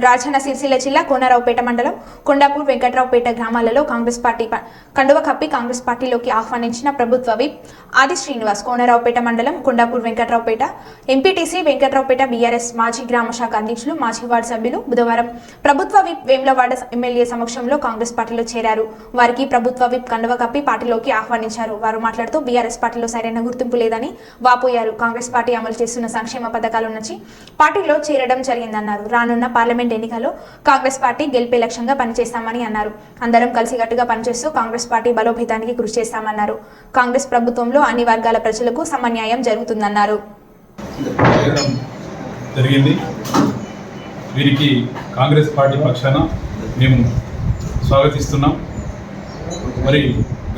రాజన్న సిరిసిల్ల జిల్లా కోనరావుపేట మండలం కొండాపూర్ వెంకట్రావుపేట గ్రామాలలో కాంగ్రెస్ పార్టీ కండువ కప్పి కాంగ్రెస్ పార్టీలోకి ఆహ్వానించిన ప్రభుత్వ విప్ ఆది శ్రీనివాస్ కోనరావుపేట మండలం కొండాపూర్ వెంకట్రావుపేట ఎంపీటీసీ వెంకట్రావుపేట బీఆర్ఎస్ మాజీ గ్రామ శాఖ అధ్యక్షులు మాజీ వార్డు సభ్యులు బుధవారం ప్రభుత్వ విప్ వేములవాడ ఎమ్మెల్యే సమక్షంలో కాంగ్రెస్ పార్టీలో చేరారు. వారికి ప్రభుత్వ విప్ కండువ కప్పి పార్టీలోకి ఆహ్వానించారు. వారు మాట్లాడుతూ బీఆర్ఎస్ పార్టీలో సరైన గుర్తింపు లేదని వాపోయారు. కాంగ్రెస్ పార్టీ అమలు చేస్తున్న సంక్షేమ పథకాల నుంచి పార్టీలో చేరడం జరిగిందన్నారు. రానున్న పార్లమెంట్ ఎన్నికల్లో కాంగ్రెస్ పార్టీ గెలిపే లక్ష్యంగా పనిచేస్తామని అన్నారు. అందరం కలిసికట్టుగా పనిచేస్తూ కాంగ్రెస్ పార్టీ బలోపేతానికి కృషి చేస్తామన్నారు. కాంగ్రెస్ ప్రభుత్వంలో అన్ని వర్గాల ప్రజలకు సమన్యాయం జరుగుతుందన్నారు. వీరికి కాంగ్రెస్ పార్టీ పక్షాన మేము స్వాగతిస్తున్నాం. మరి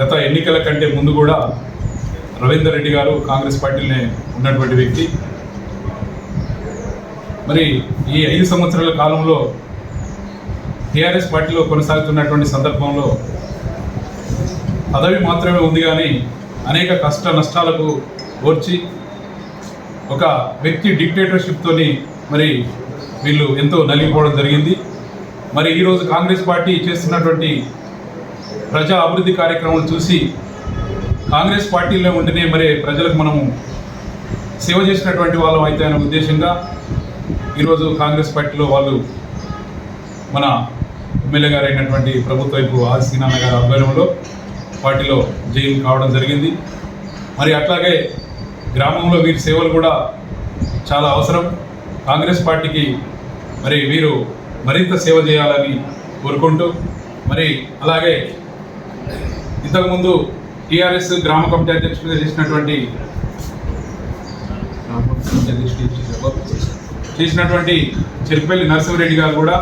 గత ఎన్నికల కంటే ముందు కూడా రవీందర్ రెడ్డి గారు కాంగ్రెస్ పార్టీలోనే ఉన్నటువంటి వ్యక్తి. మరి ఈ 5 సంవత్సరాల కాలంలో టీఆర్ఎస్ పార్టీలో కొనసాగుతున్నటువంటి సందర్భంలో పదవి మాత్రమే ఉంది, కానీ అనేక కష్ట నష్టాలకు ఓర్చి ఒక వ్యక్తి డిక్టేటర్షిప్తోని మరి వీళ్ళు ఎంతో నలిగిపోవడం జరిగింది. మరి ఈరోజు కాంగ్రెస్ పార్టీ చేస్తున్నటువంటి ప్రజా అభివృద్ధి కార్యక్రమాలు చూసి కాంగ్రెస్ పార్టీలో ఉంటేనే మరి ప్రజలకు మనము సేవ చేసినటువంటి వాళ్ళం అయితే అనే ఉద్దేశంగా ఈరోజు కాంగ్రెస్ పార్టీలో వాళ్ళు మన ఎమ్మెల్యే గారు అయినటువంటి ప్రభుత్వ వైపు ఆది శ్రీనారాయణ గారి ఆధ్వర్యంలో పార్టీలో జాయిన్ కావడం జరిగింది. మరి అట్లాగే గ్రామంలో వీరి సేవలు కూడా చాలా అవసరం. కాంగ్రెస్ పార్టీకి మరి వీరు మరింత సేవ చేయాలని కోరుకుంటూ, మరి అలాగే ఇంతకుముందు టీఆర్ఎస్ గ్రామ కమిటీ అధ్యక్షుడిగా చేసినటువంటి చెరుకుపల్లి నరసింహారెడ్డి గారు కూడా,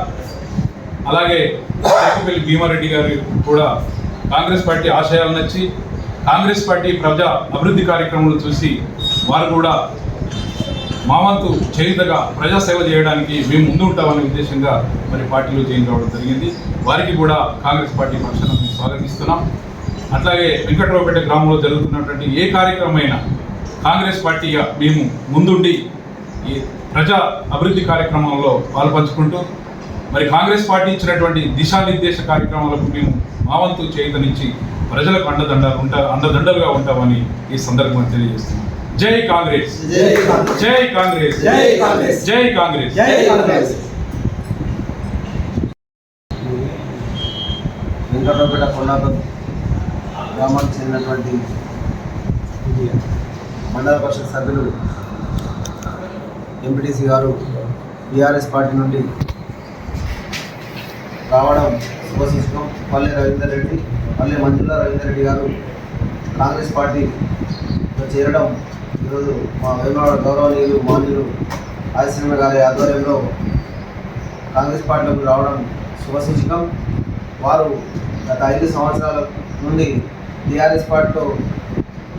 అలాగే చెరుకుపల్లి భీమారెడ్డి గారు కూడా కాంగ్రెస్ పార్టీ ఆశయాలు నచ్చి కాంగ్రెస్ పార్టీ ప్రజా అభివృద్ధి కార్యక్రమాలు చూసి వారు కూడా మా వంతు చేయుతగా ప్రజాసేవ చేయడానికి మేము ముందు ఉంటామనే ఉద్దేశంగా మరి పార్టీలో జాయిన్ కావడం జరిగింది. వారికి కూడా కాంగ్రెస్ పార్టీ పక్షాన మేము స్వాగతిస్తున్నాం. అట్లాగే వెంకట్రావుపేట గ్రామంలో జరుగుతున్నటువంటి ఏ కార్యక్రమమైనా కాంగ్రెస్ పార్టీగా మేము ముందుండి ఈ ప్రజా అభివృద్ధి కార్యక్రమంలో పాల్పంచుకుంటూ మరి కాంగ్రెస్ పార్టీ ఇచ్చినటువంటి దిశానిర్దేశ కార్యక్రమాలకు మేము మా వంతు చేయుతనిచ్చి ప్రజలకు అండదండలుగా ఉంటామని ఈ సందర్భంగా తెలియజేస్తున్నాం. జై కాంగ్రెస్, జై కాంగ్రెస్, జై కాంగ్రెస్. వెంకట్రావుపేట కొండాపూర్ గ్రామానికి చెందినటువంటి మండల పరిషత్ సభ్యులు ఎంపీటీసీ గారు బీఆర్ఎస్ పార్టీ నుండి రావడం శుభసూచకం. పల్లె రవీందర్ రెడ్డి, పల్లె మంజుల రవీందర్ రెడ్డి గారు కాంగ్రెస్ పార్టీలో చేరడం ఈరోజు మా వేములవాడ గౌరవనీయులు మాన్యులు ఆదిశ్రీనారాయణ గారి ఆధ్వర్యంలో కాంగ్రెస్ పార్టీలోకి రావడం శుభసూచకం. వారు గత 5 సంవత్సరాల నుండి టీఆర్ఎస్ పార్టీలో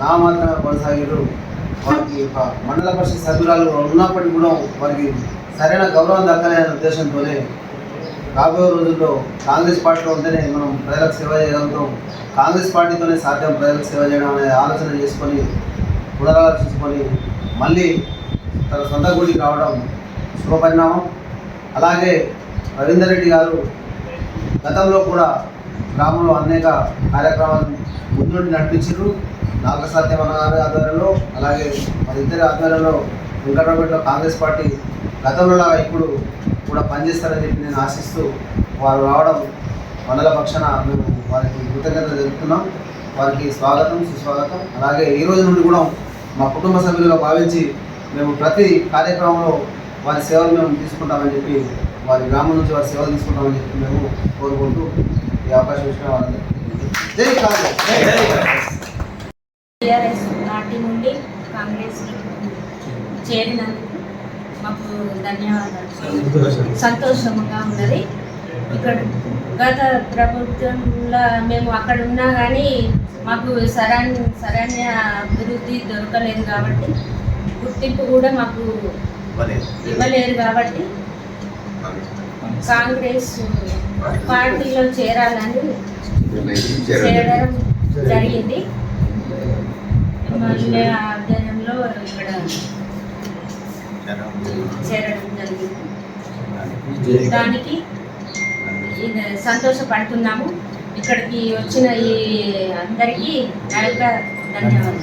నామాత్రంగా కొనసాగారు. వారికి ఒక మండల పరిషత్ సభ్యురాలు ఉన్నప్పటికీ కూడా వారికి సరైన గౌరవం దక్కలనే ఉద్దేశంతోనే రాబోయే రోజుల్లో కాంగ్రెస్ పార్టీలో ఉంటేనే మనం ప్రజలకు సేవ చేయగలుగుతాం, కాంగ్రెస్ పార్టీతోనే సాధ్యం ప్రజలకు సేవ చేయడం అనే ఆలోచన చేసుకొని పునరాలోచించుకొని మళ్ళీ తన సొంత గుడికి రావడం శుభపరిణామం. అలాగే రవీందర్ రెడ్డి గారు గతంలో కూడా గ్రామంలో అనేక కార్యక్రమాలు ముందుండి నడిపించారు. నాగసాధ్యమన్న గారి ఆధ్వర్యంలో, అలాగే మరి ఇద్దరి ఆధ్వర్యంలో వెంకట్రావుపేటలో కాంగ్రెస్ పార్టీ గతంలో ఇప్పుడు కూడా పనిచేస్తారని చెప్పి నేను ఆశిస్తూ వారు రావడం మండల పక్షాన మేము వారికి కృతజ్ఞతలు తెలుపుతున్నాం. వారికి స్వాగతం, సుస్వాగతం. అలాగే ఈ రోజు నుండి కూడా మా కుటుంబ సభ్యులుగా భావించి మేము ప్రతి కార్యక్రమంలో వారి సేవలు మేము తీసుకుంటామని చెప్పి, వారి గ్రామం నుంచి వారి సేవలు తీసుకుంటామని చెప్పి మేము కోరుకుంటూ ఈ అవకాశం ఇచ్చిన వారందరికీ జై కాంగ్రెస్. టీఆర్ఎస్ పార్టీ నుండి కాంగ్రెస్ చేరినందుకు మాకు ధన్యవాదాలు. సంతోషంగా ఉన్నది. ఇక్కడ గత ప్రభుత్వంలో మేము అక్కడ ఉన్నా కానీ మాకు సరైన అభివృద్ధి దొరకలేదు కాబట్టి, గుర్తింపు కూడా మాకు ఇవ్వలేదు కాబట్టి కాంగ్రెస్ పార్టీలో చేరాలని చేరడం జరిగింది. మళ్ళీ ఆధ్వర్యంలో ఇక్కడ చేరడం జరిగింది. దానికి ఇది సంతోషపడుతున్నాము. ఇక్కడికి వచ్చిన ఈ అందరికీ నా యొక్క ధన్యవాదాలు.